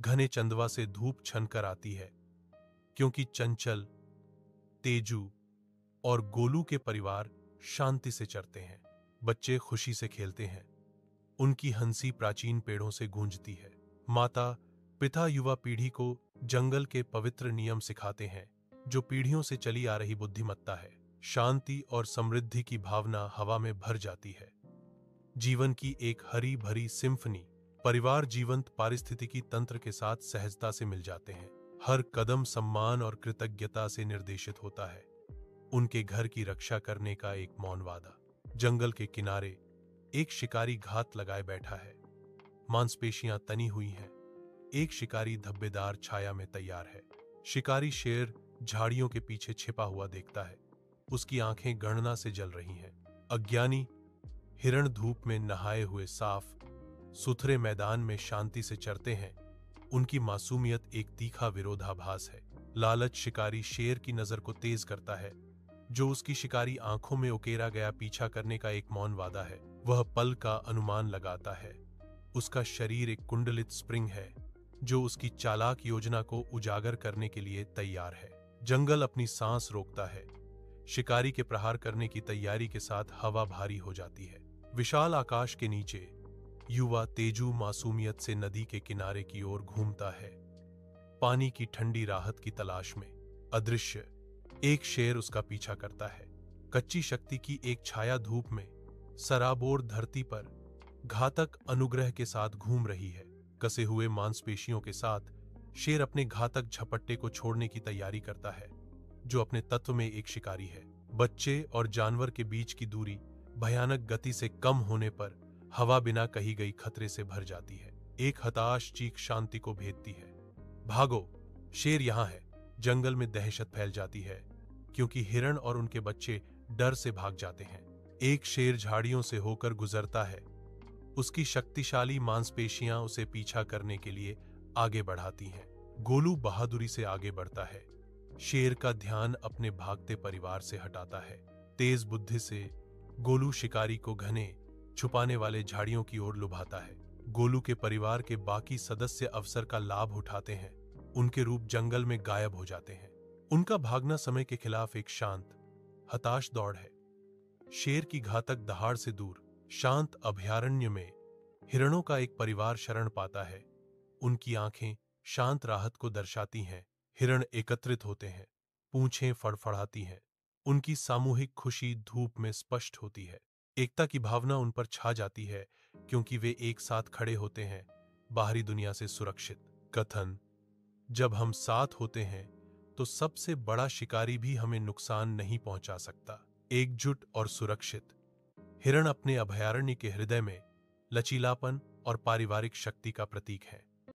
घने चंदवा से धूप छनकर आती है, क्योंकि चंचल, तेजू और गोलू के परिवार शांति से चरते हैं। बच्चे खुशी से खेलते हैं। उनकी हंसी प्राचीन पेड़ों से गूंजती है। माता पिता युवा पीढ़ी को जंगल के पवित्र नियम सिखाते हैं, जो पीढ़ियों से चली आ रही बुद्धिमत्ता है। शांति और समृद्धि की भावना हवा में भर जाती है। जीवन की एक हरी भरी सिम्फनी। परिवार जीवंत पारिस्थितिकी तंत्र के साथ सहजता से मिल जाते हैं। हर कदम सम्मान और कृतज्ञता से निर्देशित होता है। उनके घर की रक्षा करने का एक मौन वादा। जंगल के किनारे एक शिकारी घात लगाए बैठा है। मांसपेशियां तनी हुई हैं। एक शिकारी धब्बेदार छाया में तैयार है। शिकारी शेर झाड़ियों के पीछे छिपा हुआ देखता है। उसकी आंखें गणना से जल रही हैं। अज्ञानी हिरण धूप में नहाए हुए साफ सुथरे मैदान में शांति से चरते हैं। उनकी मासूमियत एक तीखा विरोधाभास है। लालच शिकारी शेर की नजर को तेज करता है, जो उसकी शिकारी आंखों में उकेरा गया पीछा करने का एक मौन वादा है। वह पल का अनुमान लगाता है। उसका शरीर एक कुंडलित स्प्रिंग है, जो उसकी चालाक योजना को उजागर करने के लिए तैयार है। जंगल अपनी सांस रोकता है। शिकारी के प्रहार करने की तैयारी के साथ हवा भारी हो जाती है। विशाल आकाश के नीचे युवा तेजू मासूमियत से नदी के किनारे की ओर घूमता है, पानी की ठंडी राहत की तलाश में। अदृश्य एक शेर उसका पीछा करता है। कच्ची शक्ति की एक छाया धूप में सराबोर धरती पर घातक अनुग्रह के साथ घूम रही है। कसे हुए मांसपेशियों के साथ शेर अपने घातक झपट्टे को छोड़ने की तैयारी करता है, जो अपने तत्व में एक शिकारी है। बच्चे और जानवर के बीच की दूरी भयानक गति से कम होने पर हवा बिना कही गई खतरे से भर जाती है। एक हताश चीख शांति को भेदती है। भागो, शेर यहां है। जंगल में दहशत फैल जाती है, क्योंकि हिरण और उनके बच्चे डर से भाग जाते हैं। एक शेर झाड़ियों से होकर गुजरता है। उसकी शक्तिशाली मांसपेशियां उसे पीछा करने के लिए आगे बढ़ाती हैं। गोलू बहादुरी से आगे बढ़ता है। शेर का ध्यान अपने भागते परिवार से हटाता है। तेज बुद्धि से गोलू शिकारी को घने छुपाने वाले झाड़ियों की ओर लुभाता है। गोलू के परिवार के बाकी सदस्य अवसर का लाभ उठाते हैं। उनके रूप जंगल में गायब हो जाते हैं। उनका भागना समय के खिलाफ एक शांत, हताश दौड़ है। शेर की घातक दहाड़ से दूर शांत अभयारण्य में हिरणों का एक परिवार शरण पाता है। उनकी आंखें शांत राहत को दर्शाती हैं। हिरण एकत्रित होते हैं, पूंछें फड़फड़ाती हैं। उनकी सामूहिक खुशी धूप में स्पष्ट होती है। एकता की भावना उन पर छा जाती है, क्योंकि वे एक साथ खड़े होते हैं, बाहरी दुनिया से सुरक्षित। कथन: जब हम साथ होते हैं तो सबसे बड़ा शिकारी भी हमें नुकसान नहीं पहुंचा सकता। एकजुट और सुरक्षित। हिरण अपने अभयारण्य के हृदय में लचीलापन और पारिवारिक शक्ति का प्रतीक है।